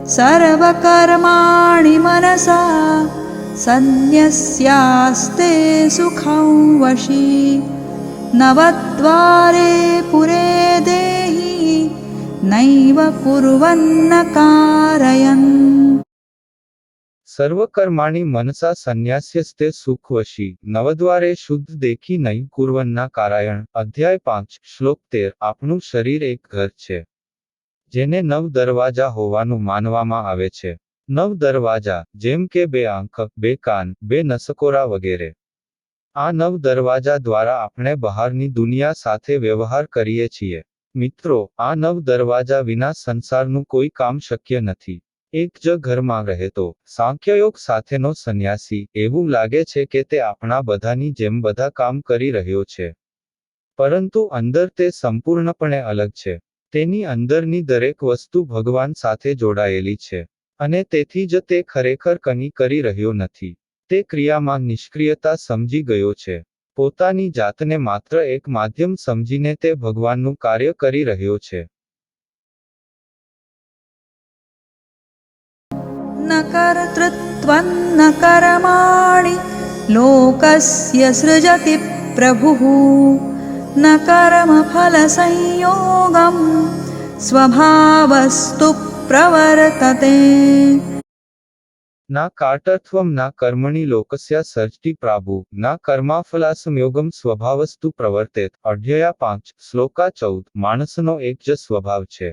सर्वकर्माणि मनसा सन्न्यस्यास्ते सुखं वशी नवद्वारे पुरे देहि नैव कुर्वन्न कारयन्। सर्वकर्माणि मनसा संन्यास्यस्ते सुखवशी नवद्वारे शुद्ध देखी नहीं कुर्वन्ना कारायण। अध्याय 5 श्लोक 13 આપણું શરીર એક ઘર છે જેને 9 દરવાજા હોવાનું માનવામાં આવે છે। 9 દરવાજા જેમ કે 2 આંખ, 2 કાન, 2 નસકોરા વગેરે। આ 9 દરવાજા દ્વારા આપણે બહારની દુનિયા સાથે વ્યવહાર કરીએ છીએ। મિત્રો, આ 9 દરવાજા વિના સંસારનું કોઈ કામ શક્ય નથી। એક જ ઘરમાં રહેતો સાંખ્યયોગ સાથેનો સંન્યાસી એવું લાગે છે કે તે આપણા બધાની જેમ બધા કામ કરી રહ્યો છે, પરંતુ અંદર તે સંપૂર્ણપણે અલગ છે। તેની અંદરની દરેક વસ્તુ ભગવાન સાથે જોડાયેલી છે અને તેથી જ તે ખરેખર કંઈ કરી રહ્યો નથી। તે ક્રિયામાં નિષ્ક્રિયતા સમજી ગયો છે। પોતાની જાતને માત્ર એક માધ્યમ સમજીને તે ભગવાનનું કાર્ય કરી રહ્યો છે। न कर्तृत्वं न कर्माणि लोकस्य सृजति प्रभुः न कर्मफलसंयोगं स्वभावस्तु प्रवर्तते। ना कार्तृत्वं ना कर्मणि लोकस्य सृजति प्रभु ना कर्माफलासंयोगं स्वभावस्तु प्रवर्तेत। अध्याय 5 श्लोका 14 माणसनो एक ज स्वभाव छे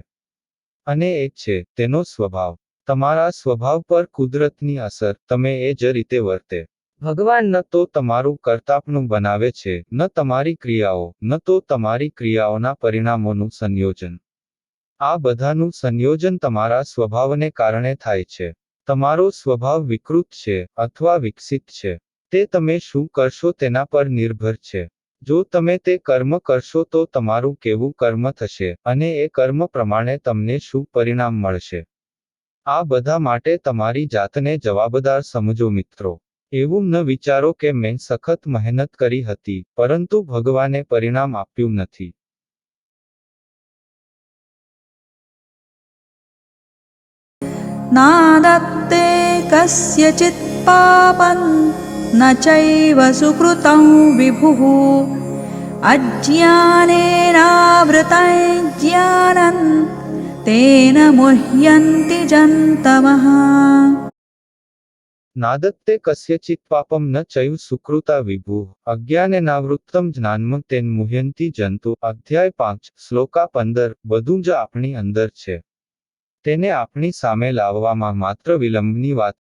अने एक छे तेनो स्वभाव। તમારા સ્વભાવ પર કુદરતની અસર તમે એ જ રીતે વર્તે। ભગવાન ન તો તમારું કર્તાપણું બનાવે છે, ન તમારી ક્રિયાઓ, ન તો તમારી ક્રિયાઓના પરિણામોનું સંયોજન। આ બધાનું સંયોજન તમારા સ્વભાવને કારણે થાય છે। તમારો સ્વભાવ વિકૃત છે અથવા વિકસિત છે તે તમે શું કરશો તેના પર નિર્ભર છે। જો તમે તે કર્મ કરશો તો તમારું કેવું કર્મ થશે અને એ કર્મ પ્રમાણે તમને શું પરિણામ મળશે। આ બધા માટે તમારી જાતને જવાબદાર સમજો મિત્રો। એવું ન વિચારો કે મેં સખત મહેનત કરી હતી પરંતુ ભગવાને પરિણામ આપ્યું નથી। नादत्ते कस्यचित् पापं न चैव सुकृतं विभुः अज्ञानेनावृतं ज्ञानं तेन मुह्यन्ति जन्तवः। नादत्ते कस्यचित् पापं न चैव सुकृता विभुः अज्ञानेनावृत्तं ज्ञानं तेन मुह्यन्ति जन्तु। अध्याय 5 श्लोका 15 બધું જ આપણી અંદર છે, તેને આપણી સામે લાવવામાં માત્ર વિલંબની વાત